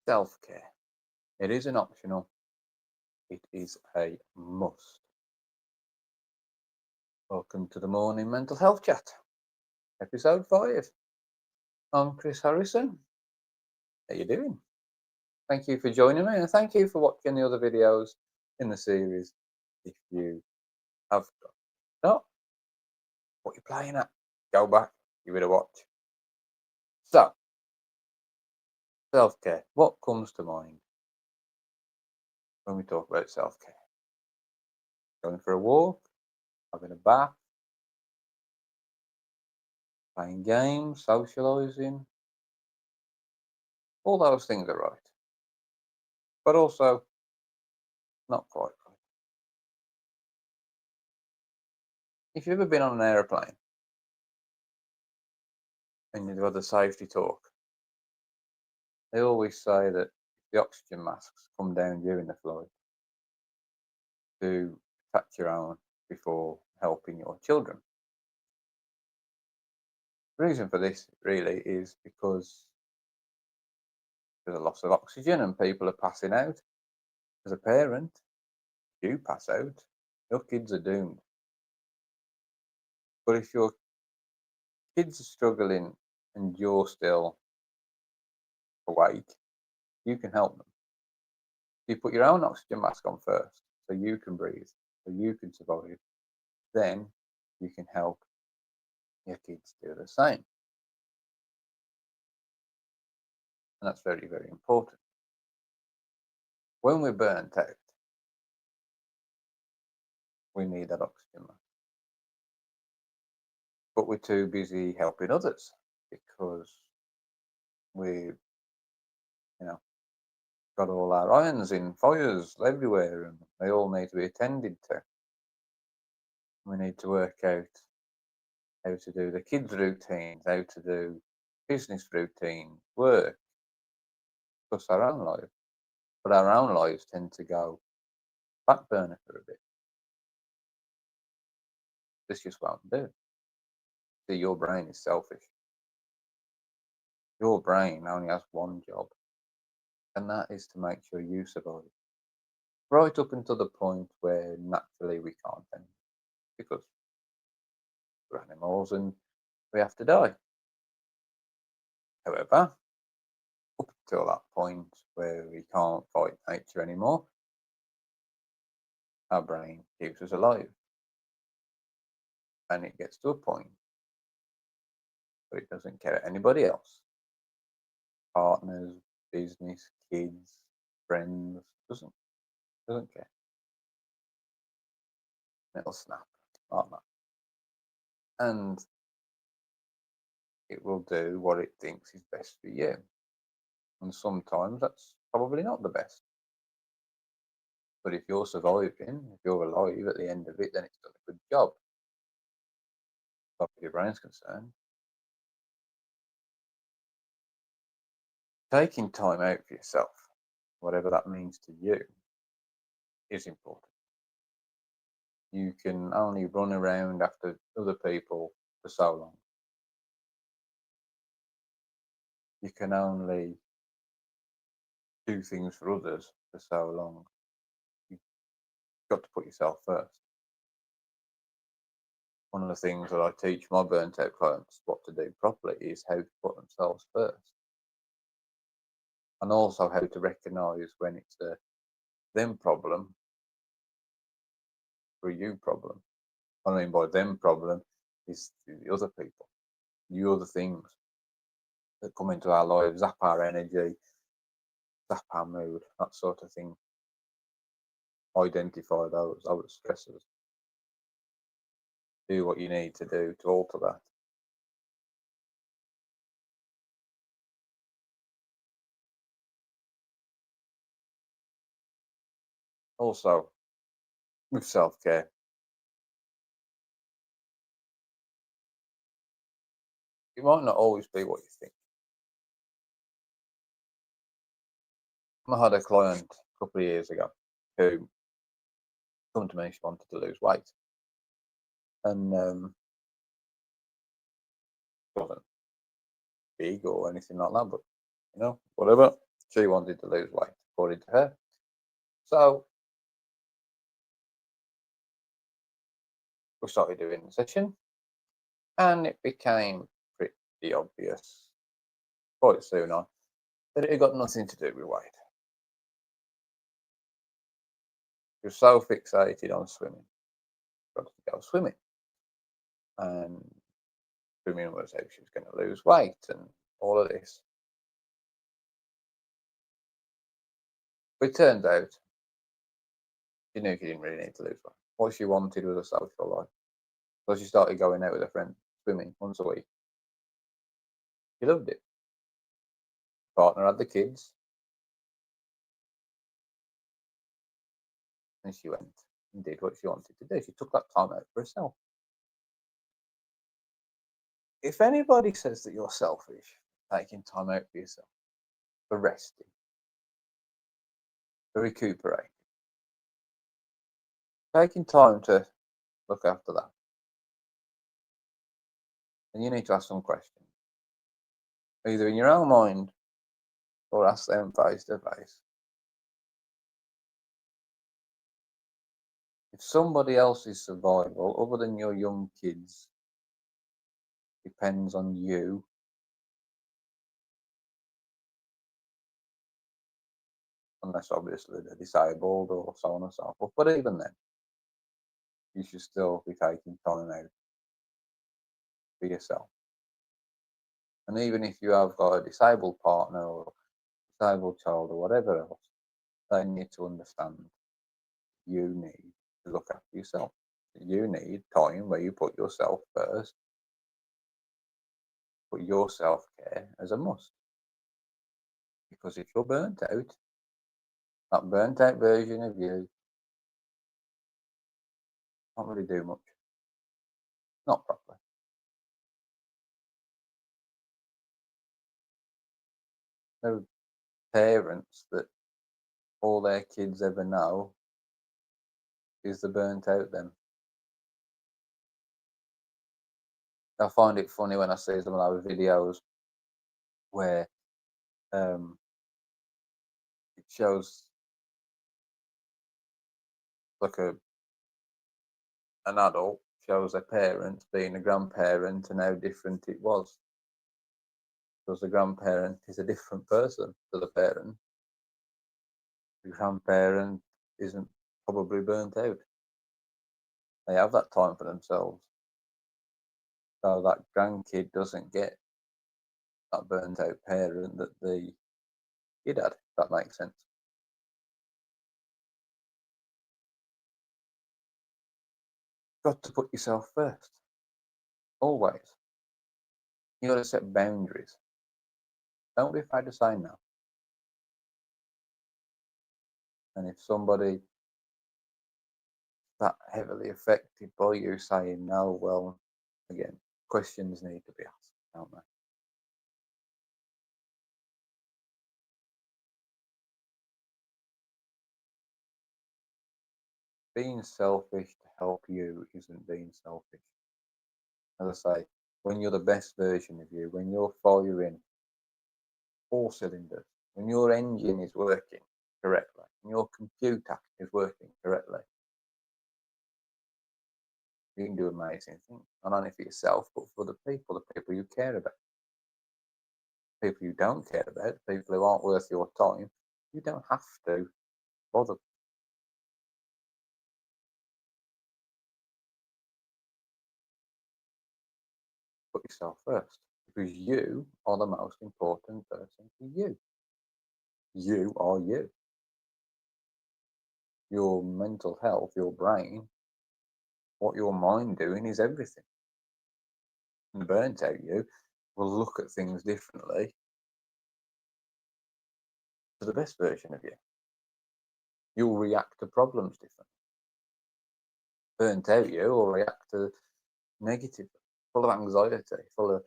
Self-care. It isn't optional. It is a must. Welcome to the morning mental health chat, episode 5. I'm Chris Harrison. How you doing? Thank you for joining me, and thank you for watching the other videos in the series. If you have not, what you're playing at, go back, give it a watch. So, self-care. What comes to mind when we talk about self-care? Going for a walk, having a bath, playing games, socialising. All those things are right, but also not quite right. If you've ever been on an aeroplane and you've had the safety talk, they always say that the oxygen masks come down during the flight to touch your own before helping your children. The reason for this really is because there's a loss of oxygen and people are passing out. As a parent, if you pass out, your kids are doomed. But if your kids are struggling and you're still awake, you can help them. You put your own oxygen mask on first so you can breathe, so you can survive. Then you can help your kids do the same. And that's very, very important. When we're burnt out, we need that oxygen mask. But we're too busy helping others because we've, got all our irons in fires everywhere and they all need to be attended to. We need to work out how to do the kids' routines, how to do business routines, work, plus our own life. But our own lives tend to go back burner for a bit. This just won't do. See, your brain is selfish. Your brain only has one job, and that is to make sure you survive. Right up until the point where naturally we can't anymore, because we're animals and we have to die. However, up until that point where we can't fight nature anymore, our brain keeps us alive. And it gets to a point where it doesn't care about anybody else. Partners, business, kids, friends, doesn't care. It'll snap like that. And it will do what it thinks is best for you. And sometimes that's probably not the best. But if you're surviving, if you're alive at the end of it, then it's done a good job. As far as your brain's concerned. Taking time out for yourself, whatever that means to you, is important. You can only run around after other people for so long. You can only do things for others for so long. You've got to put yourself first. One of the things that I teach my burnt out clients what to do properly is how to put themselves first. And also how to recognise when it's a them problem or a you problem. What I mean by them problem is the other people, the other things that come into our lives, zap our energy, zap our mood, that sort of thing. Identify those stressors. Do what you need to do to alter that. Also, with self-care, it might not always be what you think. I had a client a couple of years ago who come to me, she wanted to lose weight. And wasn't big or anything like that, but whatever. She wanted to lose weight, according to her. So we started doing the session, and it became pretty obvious quite soon on that it had got nothing to do with weight. She was so fixated on swimming, got to go swimming, and swimming was how she was going to lose weight and all of this. But it turned out she knew she didn't really need to lose weight. What she wanted was a social life. So she started going out with her friends, swimming once a week. She loved it. Partner had the kids, and she went and did what she wanted to do. She took that time out for herself. If anybody says that you're selfish, taking time out for yourself, for resting, for recuperating, taking time to look after that, then you need to ask some questions, either in your own mind or ask them face to face. If somebody else's survival, other than your young kids, depends on you, unless obviously they're disabled or so on and so forth, but even then, you should still be taking time out for yourself. And even if you have got a disabled partner or disabled child or whatever else, they need to understand you need to look after yourself. You need time where you put yourself first, put your self care as a must. Because if you're burnt out, that burnt out version of you can't really do much. Not properly. There are parents that all their kids ever know is the burnt out them. I find it funny when I see some of those videos where um, it shows like an adult shows a parent being a grandparent and how different it was. Because the grandparent is a different person to the parent. The grandparent isn't probably burnt out. They have that time for themselves. So that grandkid doesn't get that burnt out parent that the kid had, if that makes sense. Got to put yourself first. Always. You got to set boundaries. Don't be afraid to say no. And if somebody that heavily affected by you saying no, well, again, questions need to be asked, don't they? Being selfish to help you isn't being selfish. As I say, when you're the best version of you, when you're firing all cylinders, when your engine is working correctly, when your computer is working correctly, you can do amazing things, not only for yourself, but for the people you care about. People you don't care about, people who aren't worth your time, you don't have to bother. Put yourself first because you are the most important person to you. You are you. Your mental health, your brain, what your mind doing is everything. And burnt out you will look at things differently to the best version of you. You'll react to problems differently. Burnt out you will react to negative, full of anxiety, full of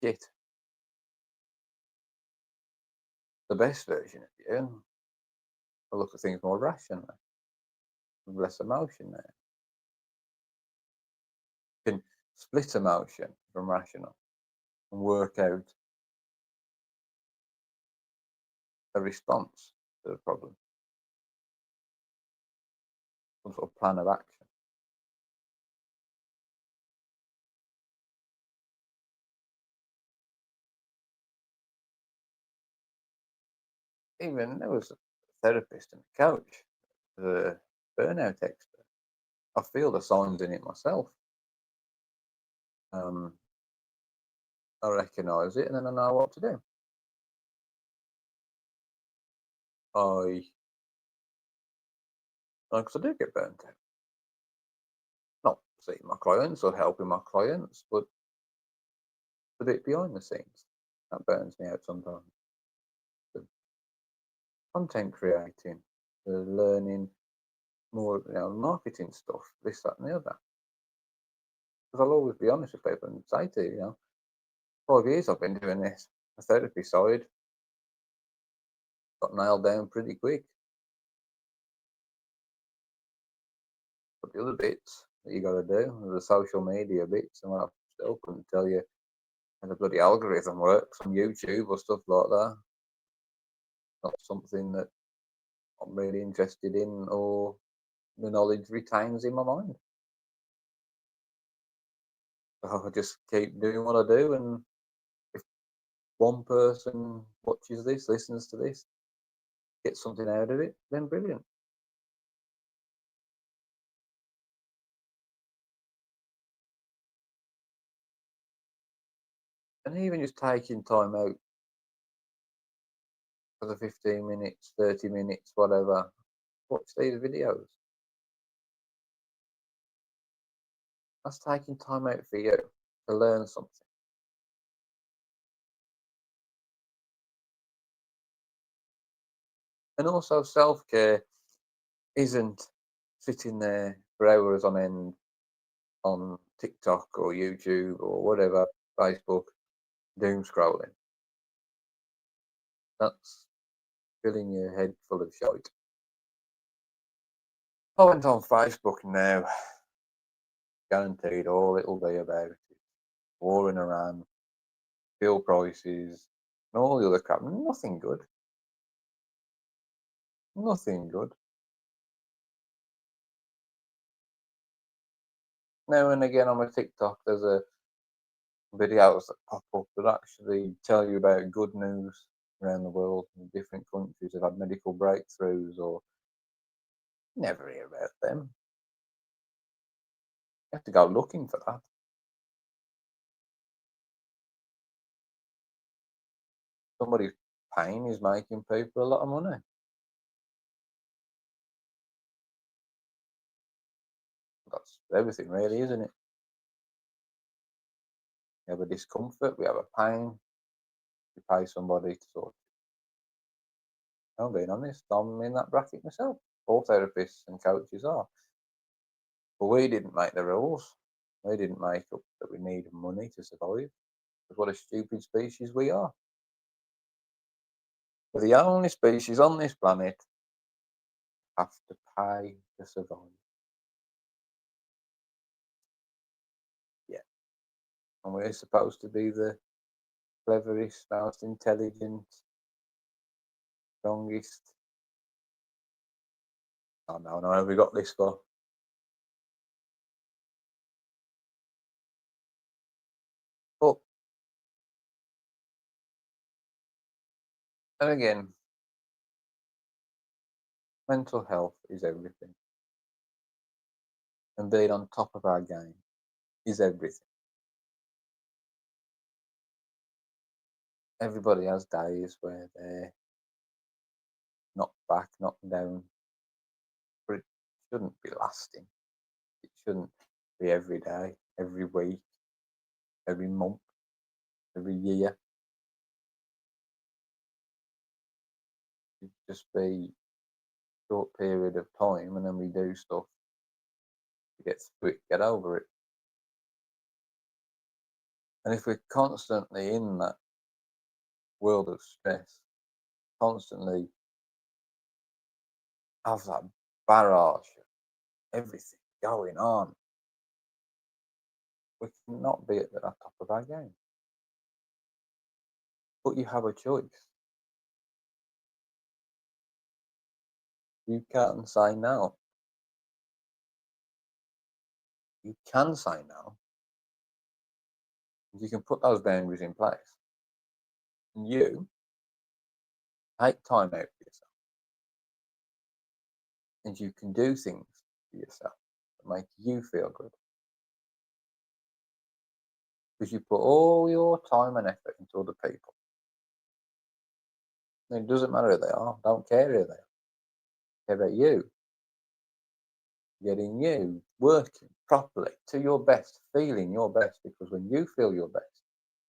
shit. The best version of you will look at things more rationally, with less emotion there. You can split emotion from rational and work out a response to the problem, some sort of plan of action. Even there was a therapist and a coach, the burnout expert. I feel the signs in it myself. Um, I recognise it, and then I know what to do. I, because I do get burnt out. Not seeing my clients or helping my clients, but the bit behind the scenes that burns me out sometimes. The content creating, the learning more, marketing stuff, this, that, and the other. Because I'll always be honest with people and say to you, 5 years I've been doing this. The therapy side got nailed down pretty quick. But the other bits that you got to do, the social media bits, and I still couldn't tell you how the bloody algorithm works on YouTube or stuff like that. Not something that I'm really interested in or the knowledge retains in my mind. So I just keep doing what I do, and if one person watches this, listens to this, gets something out of it, then brilliant. And even just taking time out for the 15 minutes, 30 minutes, whatever, watch these videos. That's taking time out for you to learn something. And also, self care isn't sitting there for hours on end on TikTok or YouTube or whatever, Facebook, doom scrolling. That's filling your head full of shite. I went on Facebook now, guaranteed all it'll be about it. War in Iran, fuel prices, and all the other crap. Nothing good. Nothing good. Now and again on my TikTok, there's a videos that pop up that actually tell you about good news around the world in different countries that have had medical breakthroughs, or never hear about them. You have to go looking for that. Somebody's pain is making people a lot of money. That's everything, really, isn't it? We have a discomfort, we have a pain, we pay somebody to sort it. I'm being honest, I'm in that bracket myself. All therapists and coaches are. But we didn't make the rules. We didn't make up that we need money to survive. Because what a stupid species we are. We're the only species on this planet have to pay to survive. Yeah. And we're supposed to be the cleverest, most intelligent, strongest. Oh no, no, have we got this far? But then again, mental health is everything. And being on top of our game is everything. Everybody has days where they're knocked back, knocked down, but it shouldn't be lasting. It shouldn't be every day, every week, every month, every year. It should just be a short period of time, and then we do stuff to get through it, get over it. And if we're constantly in that world of stress, constantly have that barrage of everything going on, we cannot be at the top of our game. But you have a choice. You can say no. You can say no. You can put those boundaries in place. And you take time out for yourself. And you can do things for yourself that make you feel good. Because you put all your time and effort into other people. And it doesn't matter who they are. Don't care who they are. Care about you. Getting you working properly to your best, feeling your best. Because when you feel your best,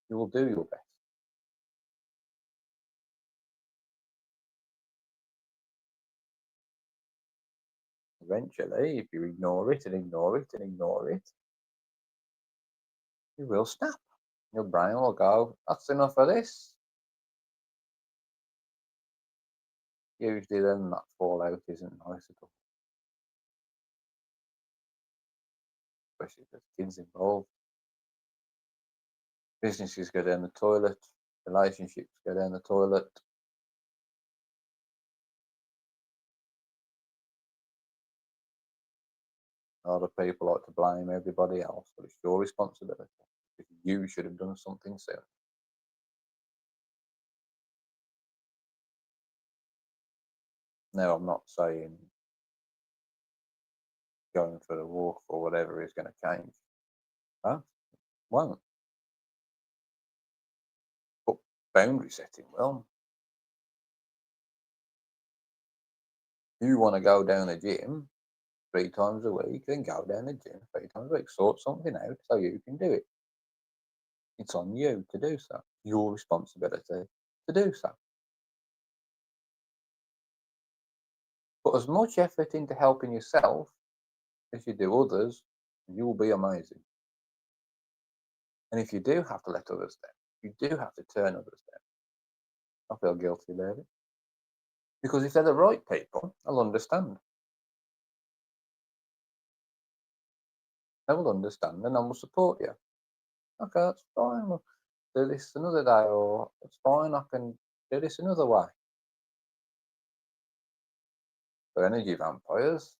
you will do your best. Eventually, if you ignore it and ignore it and ignore it, you will snap. Your brain will go, that's enough of this. Usually then that fallout isn't nice at all. Especially if there's kids involved. Businesses go down the toilet, relationships go down the toilet. A lot of people like to blame everybody else, but it's your responsibility. Because you should have done something sooner. Now, I'm not saying going for a walk or whatever is going to change. Huh? Won't. But boundary setting will. You want to go down the gym 3 times a week, then go down the gym 3 times a week. Sort something out so you can do it. It's on you to do so. Your responsibility to do so. Put as much effort into helping yourself as you do others, and you will be amazing. And if you do have to let others down, you do have to turn others down. I feel guilty about it. Because if they're the right people, they'll understand. They will understand and they will support you. Okay, that's fine. We'll do this another day, or it's fine. I can do this another way. For energy vampires,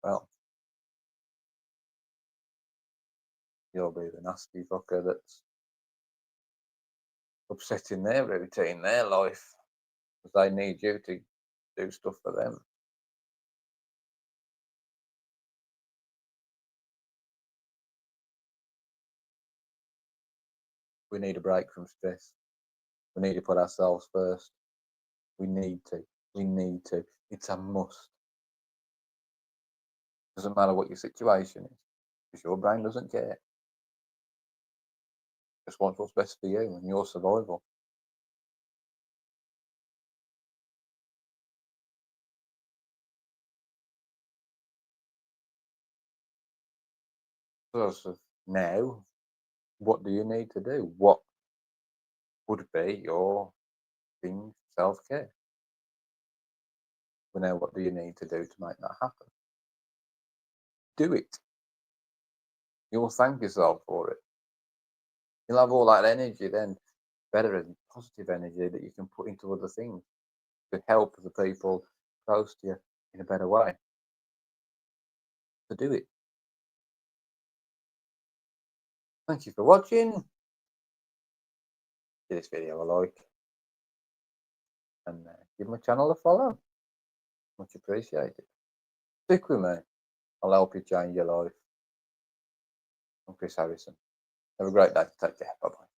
well, you'll be the nasty fucker that's upsetting their routine, their life, because they need you to do stuff for them. We need a break from stress. We need to put ourselves first. We need to. We need to. It's a must. Doesn't matter what your situation is, because your brain doesn't care. Just wants what's best for you and your survival. So as of now, what do you need to do? What would be your thing, self-care? Well, now, what do you need to do to make that happen? Do it. You'll thank yourself for it. You'll have all that energy then, better and positive energy that you can put into other things to help the people close to you in a better way. So do it. Thank you for watching. Give this video a like and give my channel a follow. Much appreciated. Stick with me. I'll help you change your life. I'm Chris Harrison. Have a great day. Take care. Bye bye.